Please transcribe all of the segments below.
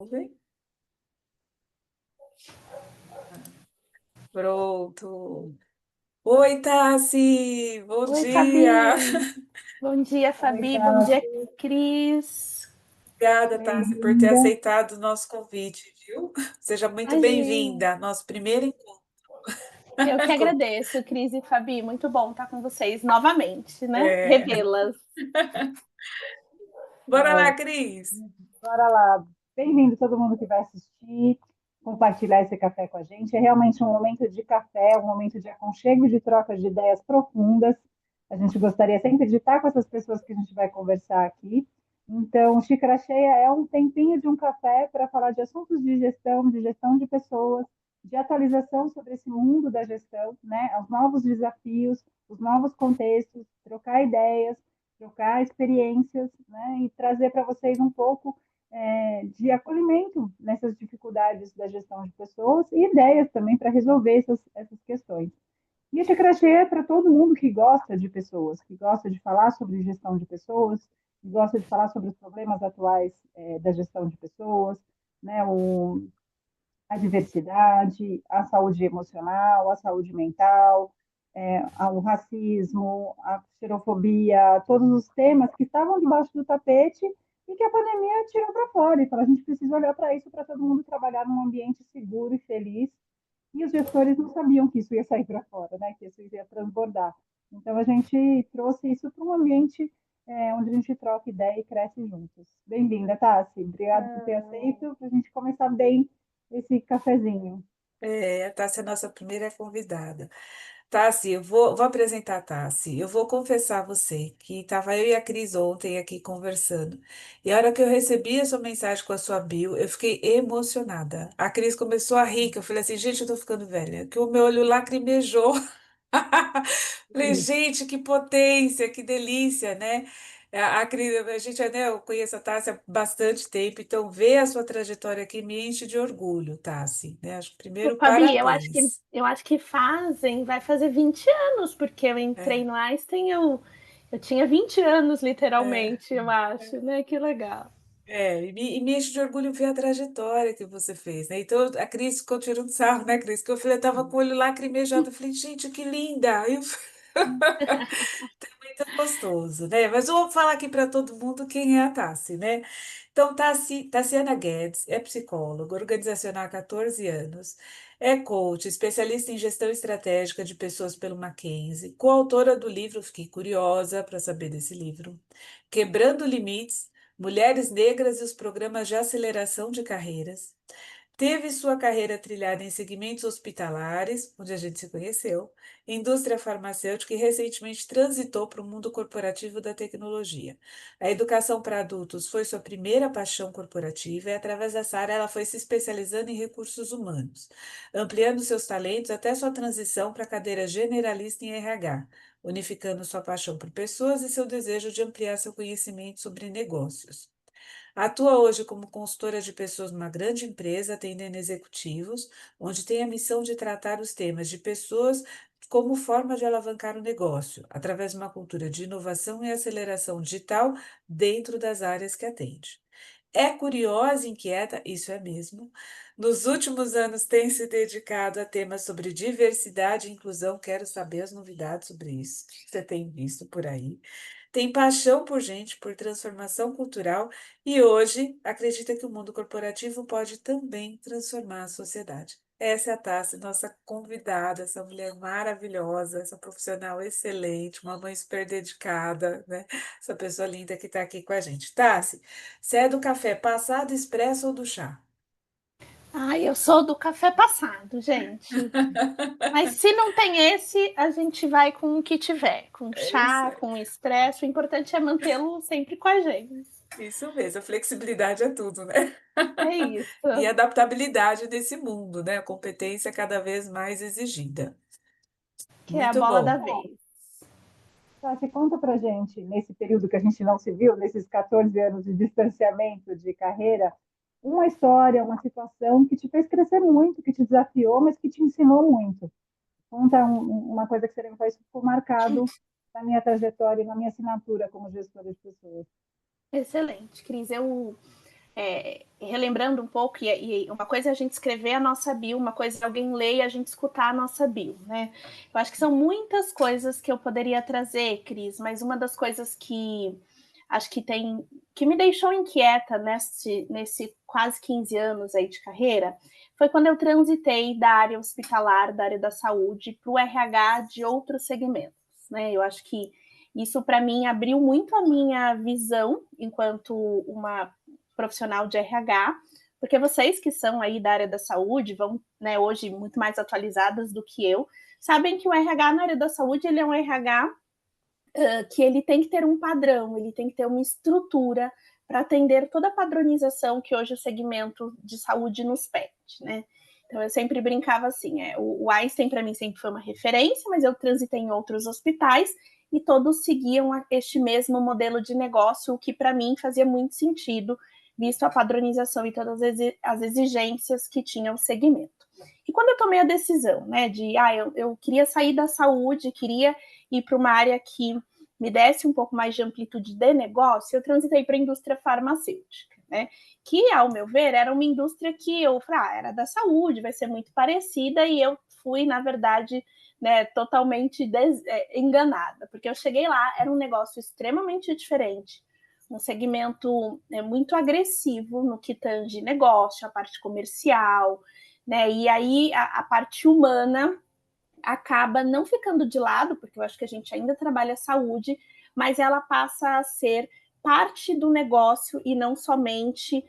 Vem. Pronto. Oi, Tassi, bom Oi, dia. Fabi. Bom dia, Oi, Fabi. Bom dia, Tassi, Cris. Obrigada, Tassi, por ter bem-vinda. aceitado o nosso convite, viu? Seja muito Imagina. bem-vinda. Nosso primeiro encontro. Eu que agradeço, Cris e Fabi. Muito bom estar com vocês novamente, né? É. Revê-las. Bora lá, Cris. Bora lá. Bem-vindo todo mundo que vai assistir, compartilhar esse café com a gente. É realmente um momento de café, um momento de aconchego e de troca de ideias profundas. A gente gostaria sempre de estar com essas pessoas que a gente vai conversar aqui. Então, xícara cheia é um tempinho de um café para falar de assuntos de gestão de pessoas, de atualização sobre esse mundo da gestão, né? Os novos desafios, os novos contextos, trocar ideias, trocar experiências, né? E trazer para vocês um pouco de acolhimento nessas dificuldades da gestão de pessoas e ideias também para resolver essas questões. E a Xícara Cheia é para todo mundo que gosta de pessoas, que gosta de falar sobre gestão de pessoas, que gosta de falar sobre os problemas atuais da gestão de pessoas, né? A diversidade, a saúde emocional, a saúde mental, o racismo, a xerofobia, todos os temas que estavam debaixo do tapete e que a pandemia tirou para fora. Então, a gente precisa olhar para isso para todo mundo trabalhar num ambiente seguro e feliz. E os gestores não sabiam que isso ia sair para fora, né? Que isso ia transbordar. Então, a gente trouxe isso para um ambiente onde a gente troca ideia e cresce juntos. Bem-vinda, Tassi. Obrigada por ter aceito, para a gente começar bem esse cafezinho. A Tassi é a nossa primeira convidada. Tassi, eu vou apresentar a Tassi. Eu vou confessar a você que estava eu e a Cris ontem aqui conversando. E a hora que eu recebi a sua mensagem com a sua bio, eu fiquei emocionada. A Cris começou a rir, que eu falei assim, gente, eu tô ficando velha, que o meu olho lacrimejou. Falei, gente, que potência, que delícia, né? A gente, né, eu conheço a Tassi há bastante tempo, então ver a sua trajetória aqui me enche de orgulho, Tassi, né? Acho que Ô, primeiro, Fabi, eu acho que parabéns. eu acho que vai fazer 20 anos, porque eu entrei É, no Einstein, eu tinha 20 anos, é. literalmente, eu acho, né? Que legal. E me enche de orgulho ver a trajetória que você fez, né? Então, a Cris ficou tirando sarro, né, Cris? Que eu falei, eu tava com o olho lacrimejado. Eu falei, gente, que linda! Muito gostoso, né? Mas eu vou falar aqui para todo mundo quem é a Tassi, né? Então, Tassiana Guedes é psicóloga, organizacional há 14 anos, é coach, especialista em gestão estratégica de pessoas pelo Mackenzie, coautora do livro, fiquei curiosa para saber desse livro, Quebrando Limites, Mulheres Negras e os Programas de Aceleração de Carreiras. Teve sua carreira trilhada em segmentos hospitalares, onde a gente se conheceu, indústria farmacêutica e recentemente transitou para o mundo corporativo da tecnologia. A educação para adultos foi sua primeira paixão corporativa e, através dessa área, ela foi se especializando em recursos humanos, ampliando seus talentos até sua transição para a cadeira generalista em RH, unificando sua paixão por pessoas e seu desejo de ampliar seu conhecimento sobre negócios. Atua hoje como consultora de pessoas numa grande empresa, atendendo executivos, onde tem a missão de tratar os temas de pessoas como forma de alavancar o negócio, através de uma cultura de inovação e aceleração digital dentro das áreas que atende. É curiosa e inquieta, isso é mesmo. Nos últimos anos tem se dedicado a temas sobre diversidade e inclusão. Quero saber as novidades sobre isso. O que você tem visto por aí? Tem paixão por gente, por transformação cultural e hoje acredita que o mundo corporativo pode também transformar a sociedade. Essa é a Tassi, nossa convidada, essa mulher maravilhosa, essa profissional excelente, uma mãe super dedicada, né? Essa pessoa linda que está aqui com a gente. Tassi, você é do café passado, expresso ou do chá? Ai, eu sou do café passado, gente. Mas se não tem esse, a gente vai com o que tiver, com É isso, chá, com estresse. O importante é mantê-lo sempre com a gente. isso mesmo. A flexibilidade é tudo, né? É E a isso, adaptabilidade desse mundo, né? A competência cada vez mais exigida. que é a Muito bola da bom. vez. Tati, conta pra gente, nesse período que a gente não se viu, nesses 14 anos de distanciamento de carreira, uma história, uma situação que te fez crescer muito, que te desafiou, mas que te ensinou muito. Conta uma coisa que você lembra, isso ficou marcado na minha trajetória e na minha assinatura como gestora de pessoas. Excelente, Cris. relembrando um pouco, e uma coisa é a gente escrever a nossa bio, uma coisa é alguém ler e a gente escutar a nossa bio, né? Eu acho que são muitas coisas que eu poderia trazer, Cris, mas uma das coisas que acho que me deixou inquieta nesse quase 15 anos aí de carreira, foi quando eu transitei da área hospitalar, da área da saúde, para o RH de outros segmentos, né? Eu acho que isso, para mim, abriu muito a minha visão enquanto uma profissional de RH, porque vocês que são aí da área da saúde, vão, né, hoje muito mais atualizadas do que eu, sabem que o RH na área da saúde, ele é um RH que ele tem que ter um padrão, ele tem que ter uma estrutura para atender toda a padronização que hoje o segmento de saúde nos pede, né? Então, eu sempre brincava assim, o Einstein para mim sempre foi uma referência, mas eu transitei em outros hospitais e todos seguiam este mesmo modelo de negócio, o que para mim fazia muito sentido, visto a padronização e todas as exigências que tinha o segmento. E quando eu tomei a decisão, né, de eu queria sair da saúde, queria ir para uma área que me desse um pouco mais de amplitude de negócio, eu transitei para a indústria farmacêutica, né? Que, ao meu ver, era uma indústria que eu falei, era da saúde, vai ser muito parecida, e eu fui, na verdade, né, totalmente enganada, porque eu cheguei lá, era um negócio extremamente diferente, um segmento muito agressivo no que tange negócio, a parte comercial, né? E aí a parte humana acaba não ficando de lado, porque eu acho que a gente ainda trabalha saúde, mas ela passa a ser parte do negócio e não somente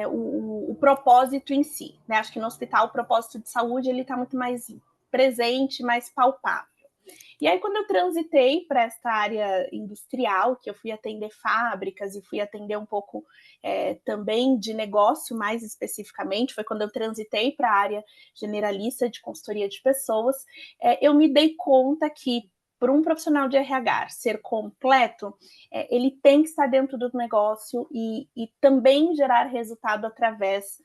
o propósito em si, né? Acho que no hospital o propósito de saúde ele está muito mais presente, mais palpável. E aí, quando eu transitei para esta área industrial, que eu fui atender fábricas e fui atender um pouco também de negócio, mais especificamente, foi quando eu transitei para a área generalista de consultoria de pessoas, eu me dei conta que para um profissional de RH ser completo, ele tem que estar dentro do negócio e também gerar resultado através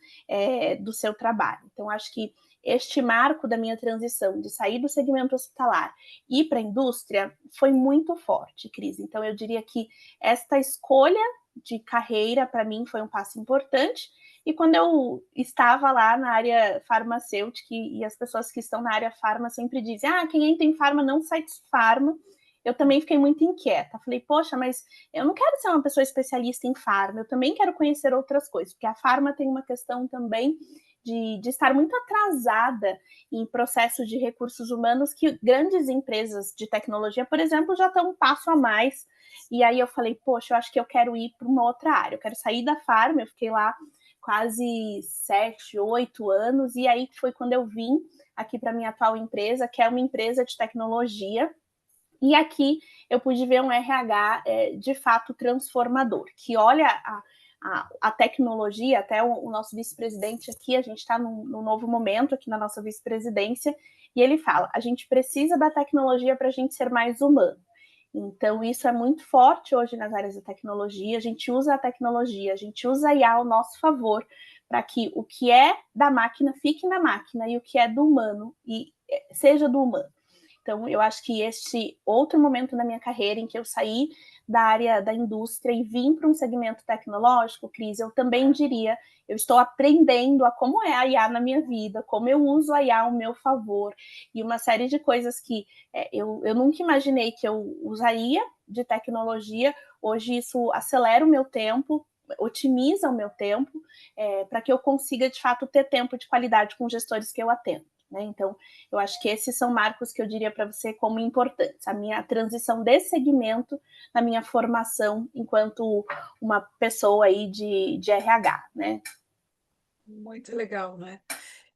do seu trabalho. Então, acho que este marco da minha transição de sair do segmento hospitalar e ir para a indústria foi muito forte, Cris. Então, eu diria que esta escolha de carreira, para mim, foi um passo importante. E quando eu estava lá na área farmacêutica, e as pessoas que estão na área farma sempre dizem, quem entra em farma não sai de farma, eu também fiquei muito inquieta. Falei, poxa, mas eu não quero ser uma pessoa especialista em farma, eu também quero conhecer outras coisas, porque a farma tem uma questão também de estar muito atrasada em processos de recursos humanos que grandes empresas de tecnologia, por exemplo, já estão um passo a mais. E aí eu falei, poxa, eu acho que eu quero ir para uma outra área, eu quero sair da farma, eu fiquei lá quase 7, 8 anos, e aí foi quando eu vim aqui para minha atual empresa, que é uma empresa de tecnologia, e aqui eu pude ver um RH de fato transformador, que olha a tecnologia, até o nosso vice-presidente aqui, a gente está num novo momento aqui na nossa vice-presidência, e ele fala, a gente precisa da tecnologia para a gente ser mais humano. Então, isso é muito forte hoje nas áreas da tecnologia, a gente usa a tecnologia, a gente usa a IA ao nosso favor, para que o que é da máquina fique na máquina, e o que é do humano seja do humano. Então, eu acho que este outro momento na minha carreira em que eu saí da área da indústria e vim para um segmento tecnológico, Cris, eu também diria, eu estou aprendendo a como é a IA na minha vida, como eu uso a IA ao meu favor, e uma série de coisas que eu nunca imaginei que eu usaria de tecnologia, hoje isso acelera o meu tempo, otimiza o meu tempo, para que eu consiga, de fato, ter tempo de qualidade com os gestores que eu atendo. Né? Então, eu acho que esses são marcos que eu diria para você como importantes. A minha transição desse segmento na minha formação enquanto uma pessoa aí de RH, né? Muito legal, né?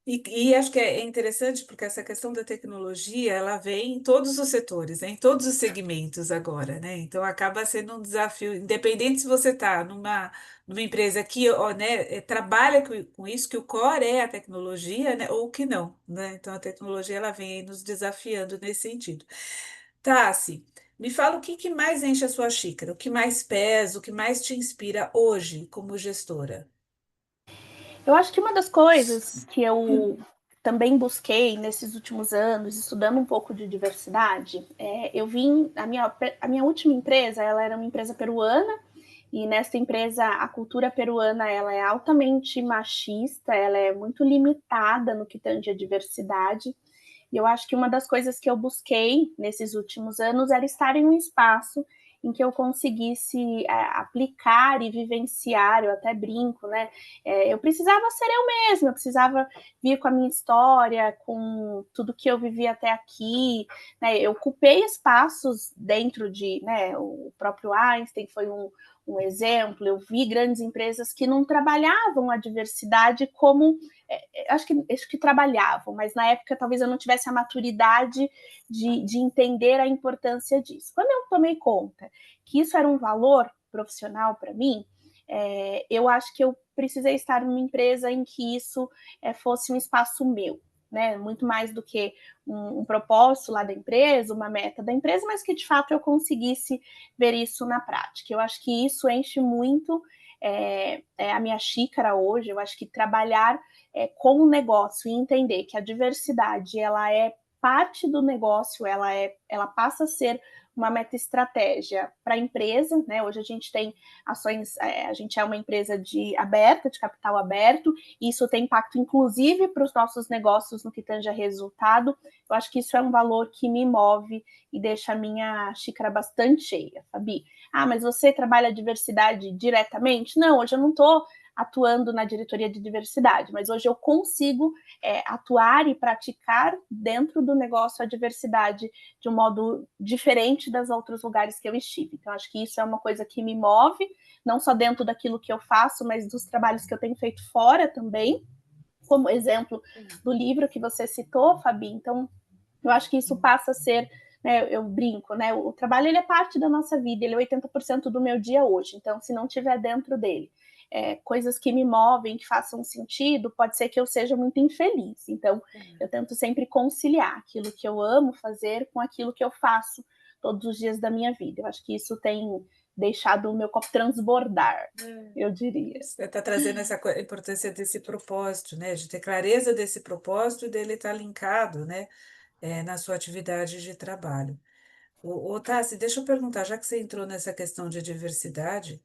E acho que é interessante porque essa questão da tecnologia, ela vem em todos os setores, né? Em todos os segmentos agora, né? Então acaba sendo um desafio, independente se você está numa empresa que, ó, né, trabalha com isso, que o core é a tecnologia, né? Ou que não, né? Então a tecnologia ela vem aí nos desafiando nesse sentido. Tassi, me fala o que que mais enche a sua xícara, o que mais pesa, o que mais te inspira hoje como gestora? Eu acho que uma das coisas que eu também busquei nesses últimos anos, estudando um pouco de diversidade, eu vim, a minha última empresa, ela era uma empresa peruana, E nessa empresa, a cultura peruana ela é altamente machista, ela é muito limitada no que tange a diversidade. E eu acho que uma das coisas que eu busquei nesses últimos anos era estar em um espaço em que eu conseguisse aplicar e vivenciar, eu até brinco, né? Eu precisava ser eu mesma, eu precisava vir com a minha história, com tudo que eu vivi até aqui, né? Eu ocupei espaços dentro de, né? O próprio Einstein foi um exemplo, eu vi grandes empresas que não trabalhavam a diversidade como acho que trabalhavam, mas na época talvez eu não tivesse a maturidade de entender a importância disso. Quando eu tomei conta que isso era um valor profissional para mim, eu acho que eu precisei estar numa empresa em que isso fosse um espaço meu, né? Muito mais do que um propósito lá da empresa, uma meta da empresa, mas que de fato eu conseguisse ver isso na prática. Eu acho que isso enche muito a minha xícara hoje. Eu acho que trabalhar com o negócio e entender que a diversidade ela é parte do negócio, ela passa a ser uma meta estratégia para a empresa, né? Hoje a gente tem ações, a gente é uma empresa de capital aberto, e isso tem impacto inclusive para os nossos negócios no que tange a resultado. Eu acho que isso é um valor que me move e deixa a minha xícara bastante cheia, Fabi. Ah, mas você trabalha a diversidade diretamente? Não, hoje eu não estou atuando na diretoria de diversidade, mas hoje eu consigo atuar e praticar dentro do negócio a diversidade de um modo diferente das outros lugares que eu estive. Então, acho que isso é uma coisa que me move, não só dentro daquilo que eu faço, mas dos trabalhos que eu tenho feito fora também, como exemplo do livro que você citou, Fabi. Então, eu acho que isso passa a ser, né, eu brinco, né, o trabalho ele é parte da nossa vida, ele é 80% do meu dia hoje. Então, se não tiver dentro dele coisas que me movem, que façam sentido, pode ser que eu seja muito infeliz. Então, eu tento sempre conciliar aquilo que eu amo fazer com aquilo que eu faço todos os dias da minha vida. Eu acho que isso tem deixado o meu copo transbordar, eu diria. Você está trazendo essa importância desse propósito, né? De ter clareza desse propósito e dele estar linkado, né? Na sua atividade de trabalho. Tassi, deixa eu perguntar, já que você entrou nessa questão de diversidade,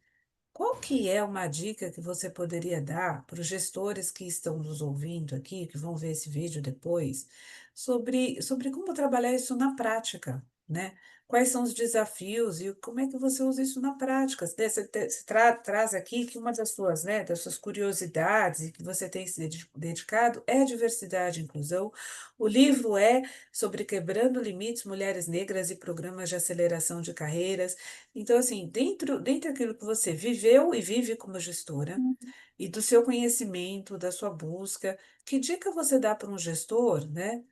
qual que é uma dica que você poderia dar para os gestores que estão nos ouvindo aqui, que vão ver esse vídeo depois, sobre como trabalhar isso na prática, né? Quais são os desafios e como é que você usa isso na prática? Você traz aqui que uma das suas, né, das suas curiosidades e que você tem se dedicado é a diversidade e inclusão. O livro é sobre quebrando limites, mulheres negras e programas de aceleração de carreiras. Então, assim, dentro daquilo que você viveu e vive como gestora, e do seu conhecimento, da sua busca, que dica você dá para um gestor, né?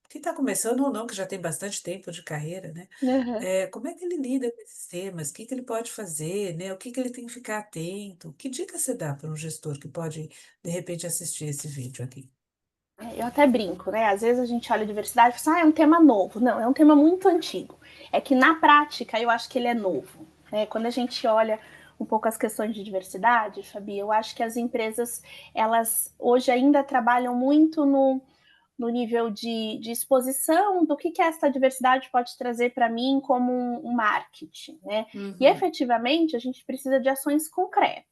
Que está começando ou não, que já tem bastante tempo de carreira, né? Uhum. Como é que ele lida com esses temas? O que que ele pode fazer, né? O que que ele tem que ficar atento? Que dica você dá para um gestor que pode, de repente, assistir esse vídeo aqui? Eu até brinco, né? Às vezes a gente olha a diversidade e fala, é um tema novo. Não, é um tema muito antigo. É que na prática eu acho que ele é novo, né? Quando a gente olha um pouco as questões de diversidade, Fabi, eu acho que as empresas, elas hoje ainda trabalham muito no nível de exposição do que essa diversidade pode trazer para mim como um marketing, né? E Uhum. efetivamente a gente precisa de ações concretas.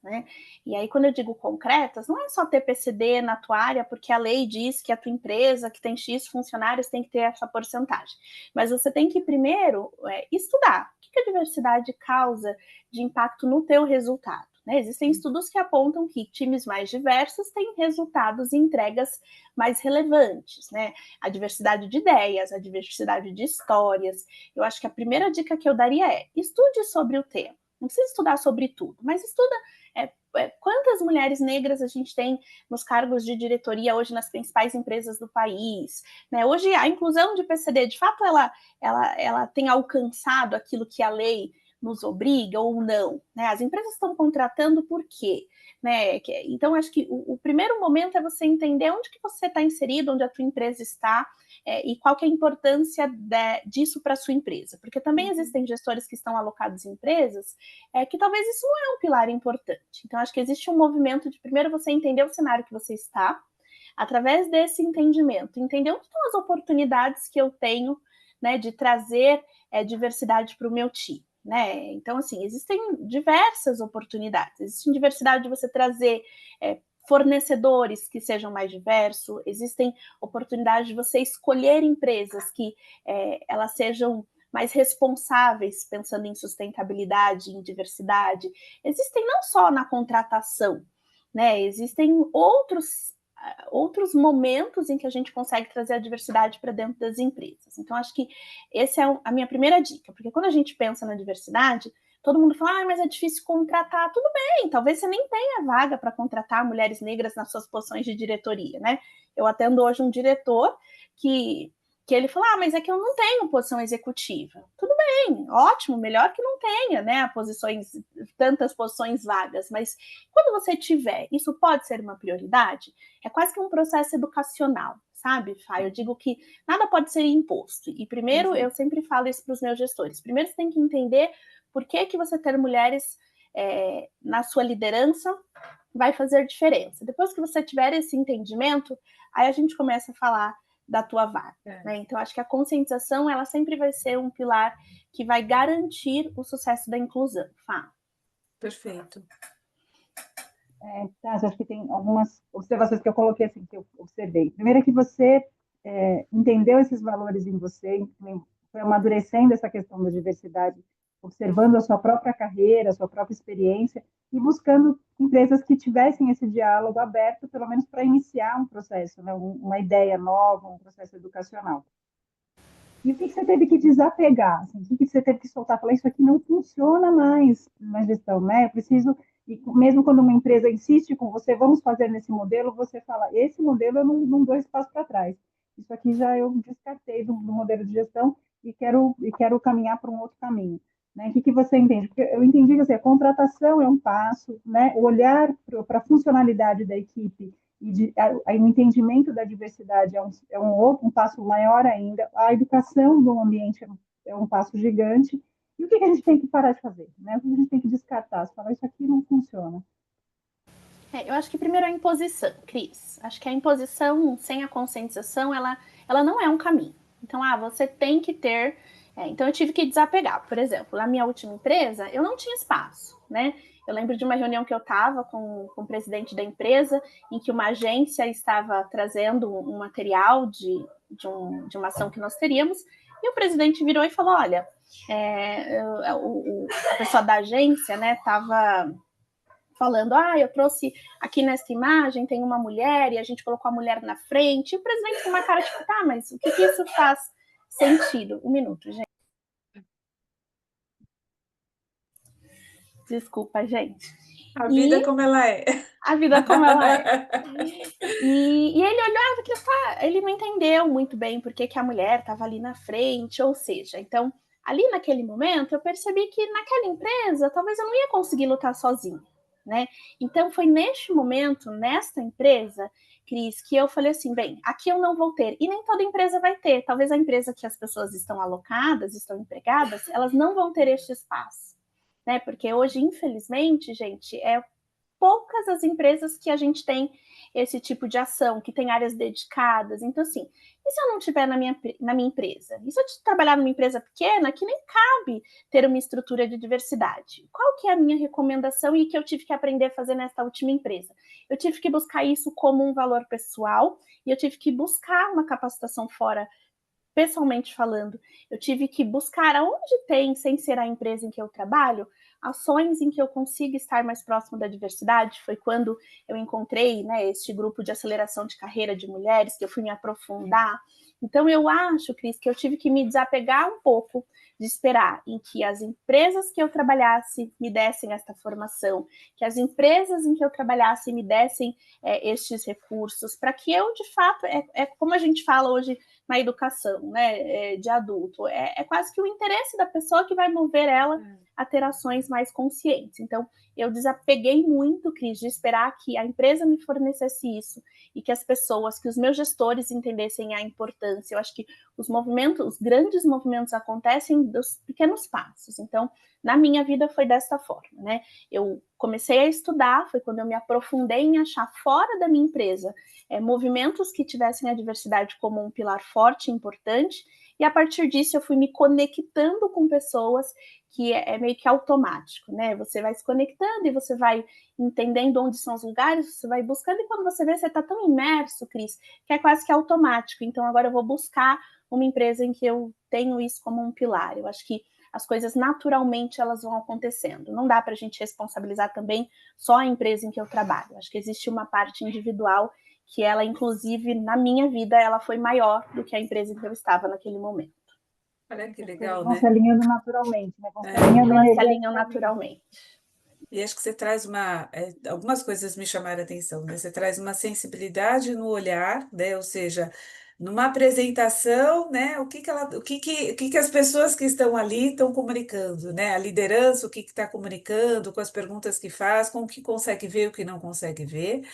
Né? E aí, quando eu digo concretas, não é só ter PCD na tua área, porque a lei diz que a tua empresa que tem X funcionários tem que ter essa porcentagem. Mas você tem que primeiro estudar o que a diversidade causa de impacto no teu resultado. Né? Existem estudos que apontam que times mais diversos têm resultados e entregas mais relevantes, né? A diversidade de ideias, a diversidade de histórias. Eu acho que a primeira dica que eu daria é estude sobre o tema. Não precisa estudar sobre tudo, mas estuda quantas mulheres negras a gente tem nos cargos de diretoria hoje nas principais empresas do país. Né? Hoje a inclusão de PCD, de fato, ela tem alcançado aquilo que a lei nos obriga ou não. Né? As empresas estão contratando por quê? Né? Então, acho que o primeiro momento é você entender onde que você está inserido, onde a tua empresa está, e qual que é a importância disso para a sua empresa. Porque também existem gestores que estão alocados em empresas que talvez isso não é um pilar importante. Então, acho que existe um movimento de primeiro você entender o cenário que você está, através desse entendimento, entender onde estão as oportunidades que eu tenho, né, de trazer diversidade para o meu time. né? Então, assim, existem diversas oportunidades. Existe diversidade de você trazer fornecedores que sejam mais diversos, existem oportunidades de você escolher empresas que elas sejam mais responsáveis, pensando em sustentabilidade, em diversidade. Existem não só na contratação, né? Existem outros momentos em que a gente consegue trazer a diversidade para dentro das empresas. Então, acho que essa é a minha primeira dica, porque quando a gente pensa na diversidade, todo mundo fala, mas é difícil contratar. Tudo bem, talvez você nem tenha vaga para contratar mulheres negras nas suas posições de diretoria, né? Eu atendo hoje um diretor que ele falou, mas é que eu não tenho posição executiva. Tudo bem, ótimo, melhor que não tenha, né, tantas posições vagas, mas quando você tiver, isso pode ser uma prioridade? É quase que um processo educacional, sabe, Fá? Eu digo que nada pode ser imposto. E primeiro, eu sempre falo isso para os meus gestores, primeiro você tem que entender por que você ter mulheres na sua liderança vai fazer diferença. Depois que você tiver esse entendimento, aí a gente começa a falar da tua vaga. Né? Então, acho que a conscientização, ela sempre vai ser um pilar que vai garantir o sucesso da inclusão. Fá. Perfeito. Acho que tem algumas observações que eu coloquei assim, que eu observei. Primeiro é que você entendeu esses valores em você, foi amadurecendo essa questão da diversidade, observando a sua própria carreira, a sua própria experiência e buscando empresas que tivessem esse diálogo aberto, pelo menos para iniciar um processo, né? Uma ideia nova, um processo educacional. E o que você teve que desapegar? Assim, o que você teve que soltar? Falar, isso aqui não funciona mais na gestão, né? Eu preciso, e mesmo quando uma empresa insiste com você, vamos fazer nesse modelo, você fala, esse modelo eu não dou espaço para trás. Isso aqui já eu descartei do modelo de gestão e quero caminhar para um outro caminho. Né? O que você entende? Porque eu entendi que assim, a contratação é um passo, né? O olhar para a funcionalidade da equipe e o entendimento da diversidade um passo maior ainda, a educação do ambiente é um passo gigante, e o que a gente tem que parar de fazer? Né? O que a gente tem que descartar? Você fala, isso aqui não funciona. Eu acho que primeiro a imposição, Cris. Acho que a imposição sem a conscientização, ela não é um caminho. Então, você tem que ter... então, eu tive que desapegar. Por exemplo, na minha última empresa, eu não tinha espaço, né? Eu lembro de uma reunião que eu estava com o presidente da empresa, em que uma agência estava trazendo um material de uma ação que nós teríamos, e o presidente virou e falou, olha, a pessoa da agência, né, estava falando, eu trouxe aqui nessa imagem, tem uma mulher, e a gente colocou a mulher na frente, e o presidente com uma cara tipo, mas o que isso faz sentido? Um minuto, gente. Desculpa, gente. A vida como ela é. A vida como ela é. E ele olhava que ele não entendeu muito bem por que a mulher estava ali na frente, ou seja, então, ali naquele momento, eu percebi que naquela empresa, talvez eu não ia conseguir lutar sozinha, né? Então, foi neste momento, nesta empresa, Cris, que eu falei assim, bem, aqui eu não vou ter, e nem toda empresa vai ter, talvez a empresa que as pessoas estão alocadas, estão empregadas, elas não vão ter este espaço, né? Porque hoje, infelizmente, gente, poucas as empresas que a gente tem esse tipo de ação, que tem áreas dedicadas. Então, assim, e se eu não tiver na minha empresa? E se eu trabalhar numa empresa pequena, que nem cabe ter uma estrutura de diversidade? Qual que é a minha recomendação e que eu tive que aprender a fazer nessa última empresa? Eu tive que buscar isso como um valor pessoal e eu tive que buscar uma capacitação fora, pessoalmente falando. Eu tive que buscar aonde tem, sem ser a empresa em que eu trabalho, ações em que eu consiga estar mais próximo da diversidade. Foi quando eu encontrei, né, este grupo de aceleração de carreira de mulheres, que eu fui me aprofundar. Então, eu acho, Cris, que eu tive que me desapegar um pouco de esperar em que as empresas que eu trabalhasse me dessem esta formação, que as empresas em que eu trabalhasse me dessem estes recursos, para que eu, de fato, como a gente fala hoje na educação, né, de adulto, é quase que o interesse da pessoa que vai mover ela a ter ações mais conscientes. Então, eu desapeguei muito, Cris, de esperar que a empresa me fornecesse isso e que as pessoas, que os meus gestores entendessem a importância. Eu acho que os grandes movimentos acontecem dos pequenos passos. Então, na minha vida foi dessa forma, né? Eu comecei a estudar, foi quando eu me aprofundei em achar fora da minha empresa movimentos que tivessem a diversidade como um pilar forte e importante, e a partir disso eu fui me conectando com pessoas que é meio que automático, né? Você vai se conectando e você vai entendendo onde são os lugares, você vai buscando, e quando você vê, você está tão imerso, Cris, que é quase que automático. Então, agora eu vou buscar uma empresa em que eu tenho isso como um pilar. Eu acho que as coisas naturalmente elas vão acontecendo. Não dá para a gente responsabilizar também só a empresa em que eu trabalho. Acho que existe uma parte individual que ela, inclusive, na minha vida, ela foi maior do que a empresa em que eu estava naquele momento. Olha que As coisas legal, vão se né? alinhando naturalmente, né? Vão se É. alinhando Elas se alinham energeticamente. naturalmente. E acho que você traz algumas coisas me chamaram a atenção, né? Você traz uma sensibilidade no olhar, né? Ou seja, numa apresentação, né? O que que as pessoas que estão ali estão comunicando, né? A liderança, o que está comunicando, com as perguntas que faz, com o que consegue ver, o que não consegue ver.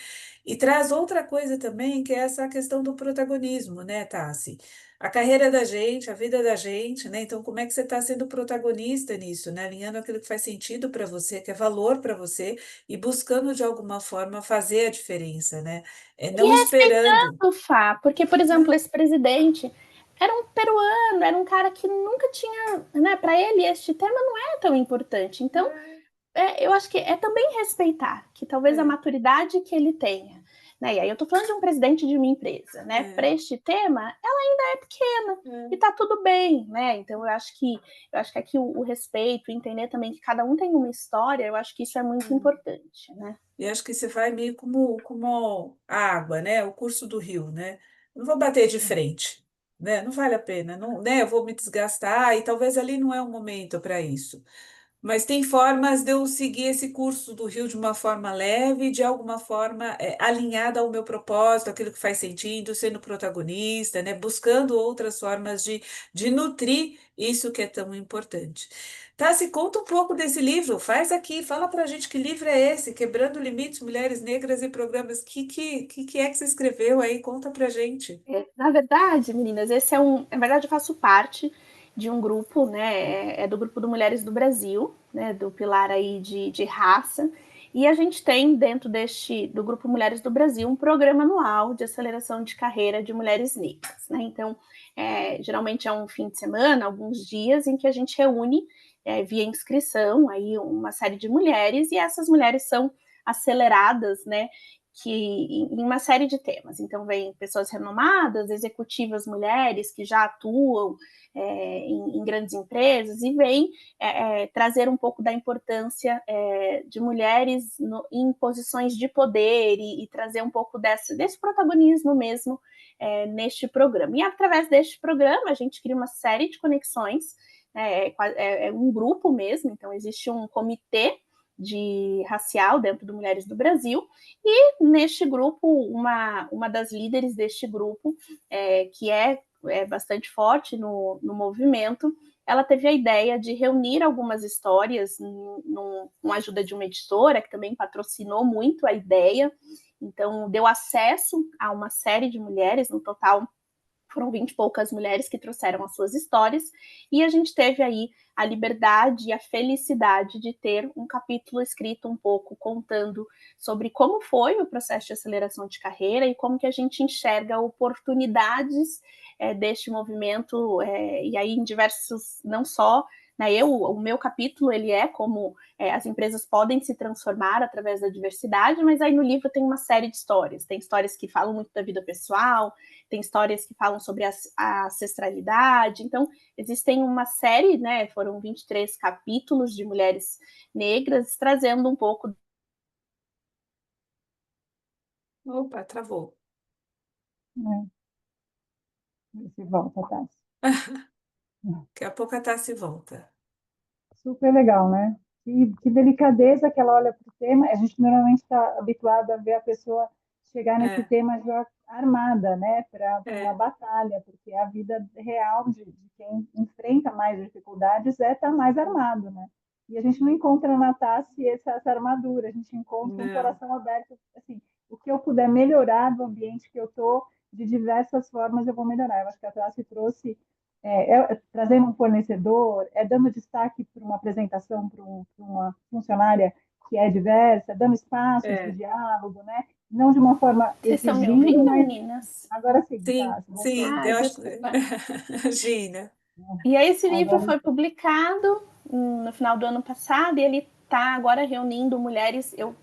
E traz outra coisa também, que é essa questão do protagonismo, né, Tassi? A carreira da gente, a vida da gente, né? Então, como é que você está sendo protagonista nisso, né? Alinhando aquilo que faz sentido para você, que é valor para você, e buscando de alguma forma fazer a diferença, né? É E não esperando, respeitando, Fá, porque, por né? exemplo, esse presidente era um peruano, era um cara que nunca tinha, né, para ele este tema não é tão importante. Então, eu acho que é também respeitar, que talvez a É, maturidade que ele tenha, né? E aí eu estou falando de um presidente de uma empresa, né? é, Para este tema, ela ainda é pequena e é. está tudo bem, né? Então eu acho que aqui o respeito, entender também que cada um tem uma história, eu acho que isso é muito É. importante, né? E acho que você vai meio como a água, né? O curso do rio, né? Não vou bater de frente, né? Não vale a pena, não, né? Eu vou me desgastar e talvez ali não é o momento para isso. Mas tem formas de eu seguir esse curso do Rio de uma forma leve, de alguma forma alinhada ao meu propósito, aquilo que faz sentido, sendo protagonista, né? Buscando outras formas de nutrir isso que é tão importante. Tá, se conta um pouco desse livro, faz aqui, fala pra gente que livro é esse, Quebrando Limites, Mulheres Negras e Programas. Que é que você escreveu aí? Conta pra gente. Na verdade, meninas, esse é um. Na verdade, eu faço parte de um grupo, né? É do grupo do Mulheres do Brasil, né? Do pilar aí de raça. E a gente tem dentro do grupo Mulheres do Brasil um programa anual de aceleração de carreira de mulheres negras, né? Então, geralmente é um fim de semana, alguns dias em que a gente reúne via inscrição aí uma série de mulheres e essas mulheres são aceleradas, né? Que em uma série de temas. Então, vem pessoas renomadas, executivas mulheres que já atuam em grandes empresas, e vem trazer um pouco da importância de mulheres em posições de poder e trazer um pouco desse protagonismo mesmo neste programa. E através deste programa, a gente cria uma série de conexões, é um grupo mesmo, então existe um comitê de racial dentro do Mulheres do Brasil, e neste grupo, uma das líderes deste grupo, que é bastante forte no movimento, ela teve a ideia de reunir algumas histórias com a ajuda de uma editora, que também patrocinou muito a ideia, então deu acesso a uma série de mulheres, no total foram 20 e poucas mulheres que trouxeram as suas histórias, e a gente teve aí a liberdade e a felicidade de ter um capítulo escrito um pouco contando sobre como foi o processo de aceleração de carreira e como que a gente enxerga oportunidades deste movimento, e aí em diversos, não só o meu capítulo ele é como as empresas podem se transformar através da diversidade, mas aí no livro tem uma série de histórias. Tem histórias que falam muito da vida pessoal, tem histórias que falam sobre a ancestralidade. Então, existem uma série, né? Foram 23 capítulos de mulheres negras, trazendo um pouco. Opa, travou. Se volta, tá? Daqui a pouco a Tassi volta. Super legal, né? Que delicadeza que ela olha para o tema. A gente normalmente está habituado a ver a pessoa chegar nesse É, tema já armada, né? Para uma é, batalha, porque a vida real de quem enfrenta mais dificuldades é estar mais armado, né? E a gente não encontra na Tassi essa armadura, a gente encontra um não, coração aberto, assim, o que eu puder melhorar do ambiente que eu estou, de diversas formas eu vou melhorar. Eu acho que a Tassi trouxe trazendo um fornecedor, dando destaque para uma apresentação para uma funcionária que é diversa, dando espaços de é, diálogo, né? não de uma forma Vocês estão me exigindo, ouvindo, mas meninas? agora sim, Sim, tá, se voltou. sim, Ah, eu acho que. desculpa. Imagina. E aí esse livro Agora foi publicado no final do ano passado e ele está agora reunindo mulheres. Eu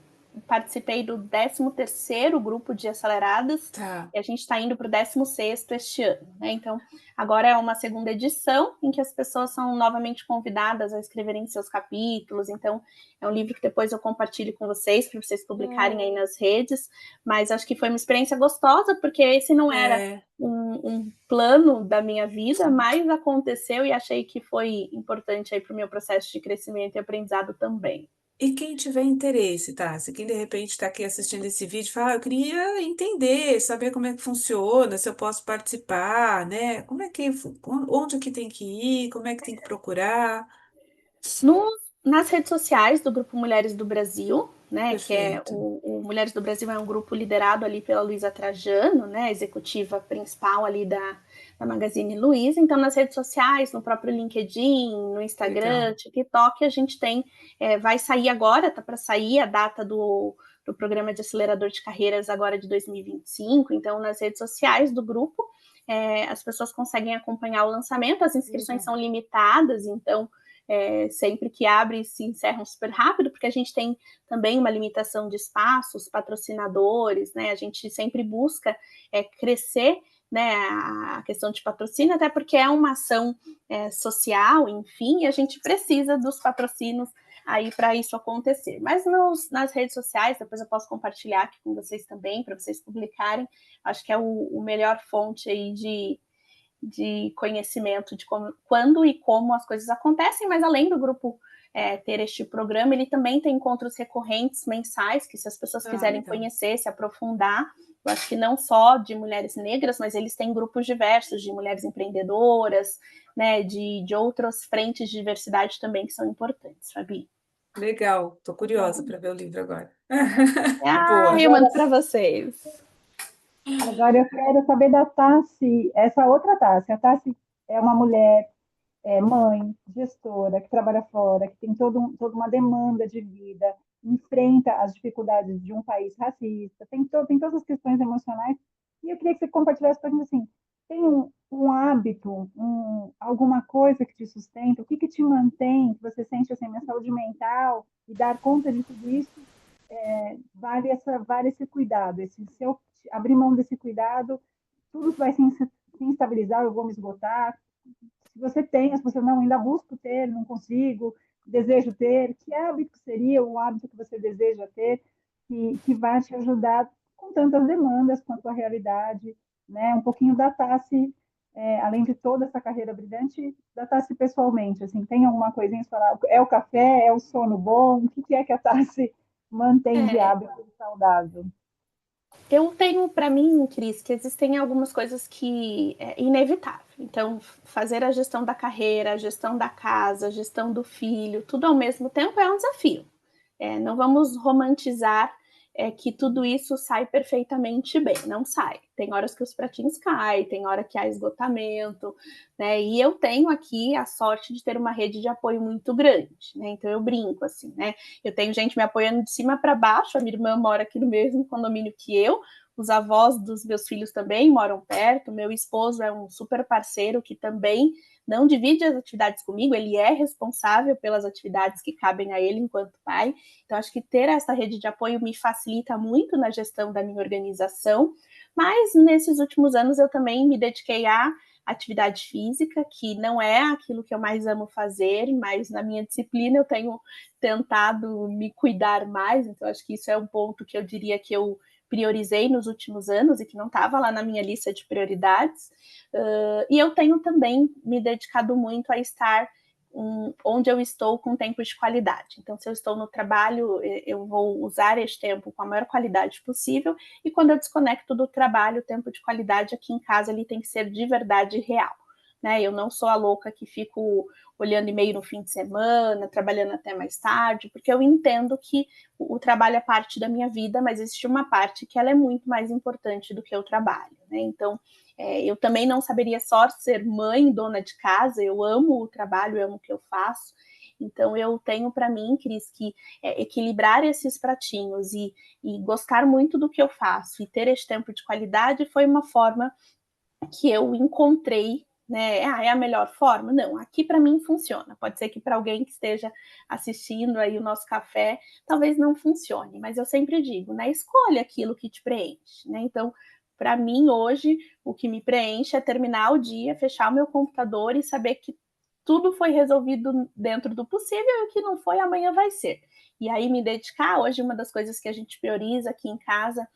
participei do 13º grupo de aceleradas Tá. e a gente está indo para o 16º este ano, né? Então, agora é uma segunda edição em que as pessoas são novamente convidadas a escreverem seus capítulos. Então, é um livro que depois eu compartilho com vocês, para vocês publicarem aí nas redes. Mas acho que foi uma experiência gostosa, porque esse não era É. um plano da minha vida, mas aconteceu e achei que foi importante aí para o meu processo de crescimento e aprendizado também. E quem tiver interesse, tá? Se quem de repente está aqui assistindo esse vídeo fala, eu queria entender, saber como é que funciona, se eu posso participar, né? Como é que, onde que tem que ir, como é que tem que procurar? No, nas redes sociais do Grupo Mulheres do Brasil, né, que é Perfeito. o Mulheres do Brasil é um grupo liderado ali pela Luísa Trajano, né, executiva principal ali da Magazine Luiza. Então, nas redes sociais, no próprio LinkedIn, no Instagram, Legal. TikTok, a gente tem, vai sair agora, tá para sair a data do programa de acelerador de carreiras agora de 2025. Então, nas redes sociais do grupo, as pessoas conseguem acompanhar o lançamento, as inscrições Legal. são limitadas, então sempre que abre se encerram super rápido, porque a gente tem também uma limitação de espaços, patrocinadores, né? A gente sempre busca crescer, né, a questão de patrocínio, até porque é uma ação social, enfim, e a gente precisa dos patrocínios aí para isso acontecer. Mas nas redes sociais, depois eu posso compartilhar aqui com vocês também, para vocês publicarem, acho que é o melhor fonte aí de conhecimento de como, quando e como as coisas acontecem, mas além do grupo ter este programa, ele também tem encontros recorrentes mensais, que se as pessoas Ah, quiserem legal. conhecer, se aprofundar, eu acho que não só de mulheres negras, mas eles têm grupos diversos de mulheres empreendedoras, né, de outras frentes de diversidade também que são importantes, Fabi. Legal. Tô curiosa para ver o livro agora. Eu Boa. mando para vocês. agora eu quero saber da Tassi, essa outra Tassi. A Tassi é uma mulher, mãe, gestora, que trabalha fora, que tem toda uma demanda de vida, enfrenta as dificuldades de um país racista, tem todas as questões emocionais. E eu queria que você compartilhasse com a gente assim, tem um hábito, alguma coisa que te sustenta, o que te mantém, que você sente assim, minha saúde mental e dar conta de tudo isso, vale esse cuidado, se eu abrir mão desse cuidado, tudo vai se instabilizar, eu vou me esgotar. Se você tem, se você não, ainda busco ter, não consigo, desejo ter, que hábito seria o hábito que você deseja ter, que vai te ajudar com tantas demandas quanto a realidade, né? Um pouquinho da Tassi, além de toda essa carreira brilhante, da Tassi pessoalmente, assim, tem alguma coisinha para falar? É o café, é o sono bom? O que é que a Tassi mantém de É, hábito saudável? eu tenho para mim, Cris, que existem algumas coisas que é inevitável. Então, fazer a gestão da carreira, a gestão da casa, a gestão do filho, tudo ao mesmo tempo é um desafio. Não vamos romantizar que tudo isso sai perfeitamente bem, não sai. Tem horas que os pratinhos caem, tem hora que há esgotamento, né? E eu tenho aqui a sorte de ter uma rede de apoio muito grande, né? Então eu brinco assim, né? Eu tenho gente me apoiando de cima para baixo, a minha irmã mora aqui no mesmo condomínio que eu, os avós dos meus filhos também moram perto, meu esposo é um super parceiro que também não divide as atividades comigo, ele é responsável pelas atividades que cabem a ele enquanto pai. Então, acho que ter essa rede de apoio me facilita muito na gestão da minha organização. Mas nesses últimos anos eu também me dediquei à atividade física, que não é aquilo que eu mais amo fazer, mas na minha disciplina eu tenho tentado me cuidar mais, então acho que isso é um ponto que eu diria que eu priorizei nos últimos anos e que não estava lá na minha lista de prioridades. E eu tenho também me dedicado muito a estar onde eu estou com tempo de qualidade. Então, se eu estou no trabalho, eu vou usar este tempo com a maior qualidade possível, e quando eu desconecto do trabalho, o tempo de qualidade aqui em casa ele tem que ser de verdade real. Né? Eu não sou a louca que fico olhando e-mail no fim de semana, trabalhando até mais tarde, porque eu entendo que o trabalho é parte da minha vida, mas existe uma parte que ela é muito mais importante do que o trabalho. Né? Então, eu também não saberia só ser mãe, dona de casa, eu amo o trabalho, eu amo o que eu faço, Então, eu tenho para mim, Cris, que equilibrar esses pratinhos e gostar muito do que eu faço e ter esse tempo de qualidade foi uma forma que eu encontrei, né? É a melhor forma? Não, aqui para mim funciona. Pode ser que para alguém que esteja assistindo aí o nosso café, talvez não funcione, mas eu sempre digo, né? Escolha aquilo que te preenche, né? Então, para mim hoje, o que me preenche é terminar o dia, fechar o meu computador e saber que tudo foi resolvido dentro do possível e o que não foi, amanhã vai ser. E aí me dedicar, hoje uma das coisas que a gente prioriza aqui em casa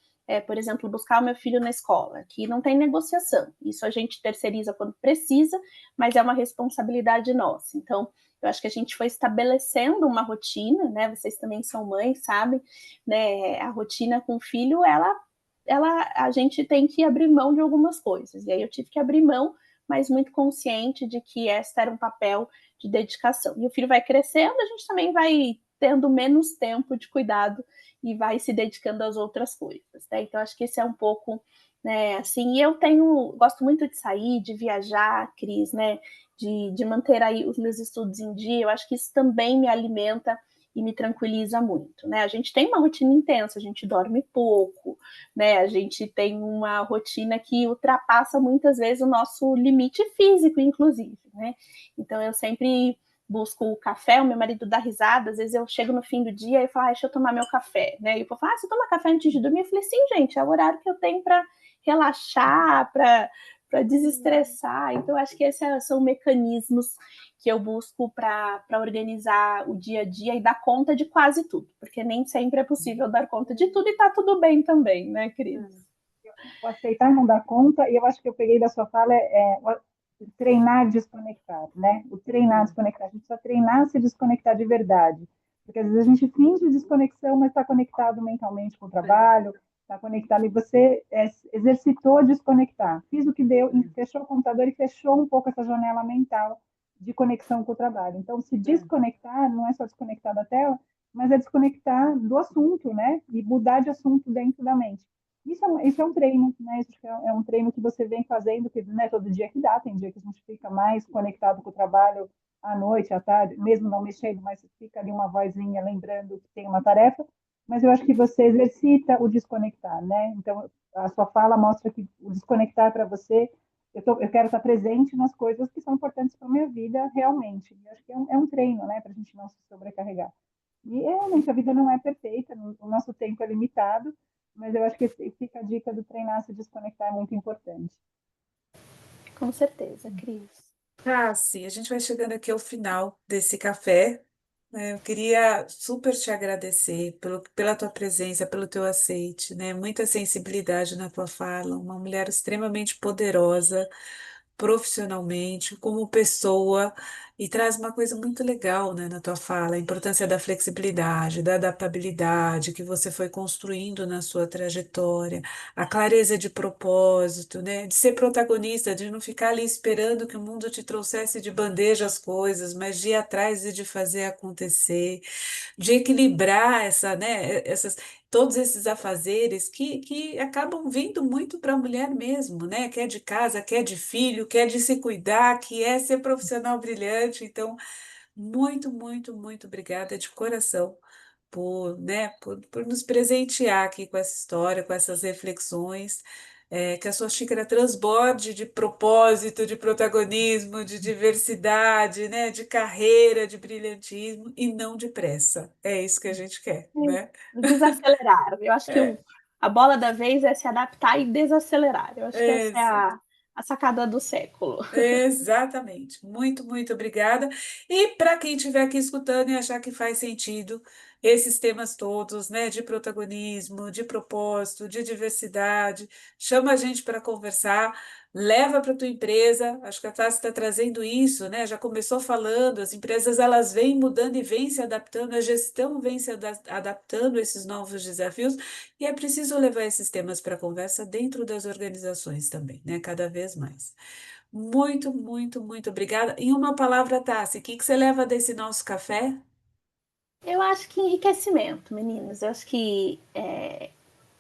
por exemplo, buscar o meu filho na escola, que não tem negociação. Isso a gente terceiriza quando precisa, mas é uma responsabilidade nossa. Então, eu acho que a gente foi estabelecendo uma rotina, né? Vocês também são mães, sabem, né? A rotina com o filho, a gente tem que abrir mão de algumas coisas. E aí eu tive que abrir mão, mas muito consciente de que essa era um papel de dedicação. E o filho vai crescendo, a gente também vai tendo menos tempo de cuidado e vai se dedicando às outras coisas, né? Então acho que esse é um pouco, né, assim, e eu gosto muito de sair, de viajar, Cris, né, de manter aí os meus estudos em dia, eu acho que isso também me alimenta e me tranquiliza muito, né? A gente tem uma rotina intensa, a gente dorme pouco, né? A gente tem uma rotina que ultrapassa muitas vezes o nosso limite físico, inclusive, né? Então eu sempre busco o café, o meu marido dá risada, às vezes eu chego no fim do dia e falo, deixa eu tomar meu café, né? E o povo fala, você toma café antes de dormir? Eu falei, sim, gente, é o horário que eu tenho para relaxar, para desestressar. Então, acho que esses são mecanismos que eu busco para organizar o dia a dia e dar conta de quase tudo, porque nem sempre é possível dar conta de tudo e tá tudo bem também, né, Cris? O aceitar não dar conta, e eu acho que eu peguei da sua fala, o treinar desconectar, né? O treinar desconectar. A gente precisa treinar se desconectar de verdade. Porque às vezes a gente finge desconexão, mas está conectado mentalmente com o trabalho, está conectado, e você exercitou desconectar. Fiz o que deu, fechou o computador e fechou um pouco essa janela mental de conexão com o trabalho. Então, se desconectar, não é só desconectar da tela, mas é desconectar do assunto, né? E mudar de assunto dentro da mente. Isso é um treino, né? Isso é um treino que você vem fazendo, que não é todo dia que dá, tem dia que a gente fica mais conectado com o trabalho à noite, à tarde, mesmo não mexendo, mas fica ali uma vozinha lembrando que tem uma tarefa, mas eu acho que você exercita o desconectar, né? Então, a sua fala mostra que o desconectar para você, eu quero estar presente nas coisas que são importantes para a minha vida realmente. E acho que é um treino, né? Para a gente não se sobrecarregar. E realmente a vida não é perfeita, o nosso tempo é limitado, mas eu acho que fica a dica do treinar se desconectar é muito importante. Com certeza, Cris. Ah, sim, a gente vai chegando aqui ao final desse café, né? Eu queria super te agradecer pela tua presença, pelo teu aceite, né? Muita sensibilidade na tua fala, uma mulher extremamente poderosa profissionalmente, como pessoa, e traz uma coisa muito legal, né, na tua fala, a importância da flexibilidade, da adaptabilidade que você foi construindo na sua trajetória, a clareza de propósito, né, de ser protagonista, de não ficar ali esperando que o mundo te trouxesse de bandeja as coisas, mas de ir atrás e de fazer acontecer, de equilibrar todos esses afazeres que acabam vindo muito para a mulher mesmo, né? Que é de casa, que é de filho, que é de se cuidar, que é ser profissional brilhante. Então, muito, muito, muito obrigada de coração por nos presentear aqui com essa história, com essas reflexões. Que a sua xícara transborde de propósito, de protagonismo, de diversidade, né? De carreira, de brilhantismo e não de pressa. É isso que a gente quer, né? Desacelerar. Eu acho que É, a bola da vez é se adaptar e desacelerar. Eu acho que essa é exato. a sacada do século. Exatamente. Muito, muito obrigada. E para quem estiver aqui escutando e achar que faz sentido esses temas todos, né, de protagonismo, de propósito, de diversidade, chama a gente para conversar, leva para tua empresa. Acho que a Tassi está trazendo isso, né? Já começou falando, as empresas elas vêm mudando e vêm se adaptando, a gestão vem se adaptando a esses novos desafios, e é preciso levar esses temas para conversa dentro das organizações também, né? Cada vez mais. Muito, muito, muito obrigada. Em uma palavra, Tassi, o que que você leva desse nosso café? Eu acho que enriquecimento, meninas. Eu acho que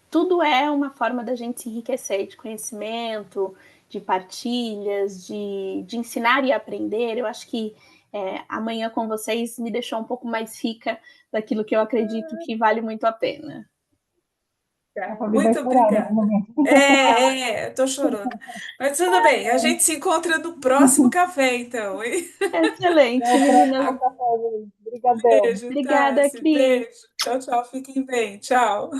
tudo é uma forma da gente se enriquecer de conhecimento, de partilhas, de ensinar e aprender. Eu acho que amanhã com vocês me deixou um pouco mais rica daquilo que eu acredito que vale muito a pena. A Fabi vai Muito chorar nesse obrigada. momento. Tô chorando. Mas tudo bem, a gente se encontra no próximo café, então, hein? Até Excelente, o meninas. próximo café, gente. Obrigadão. Beijo, Obrigada, Tassi. Cris. Beijo. Tchau, tchau. Fiquem bem. Tchau.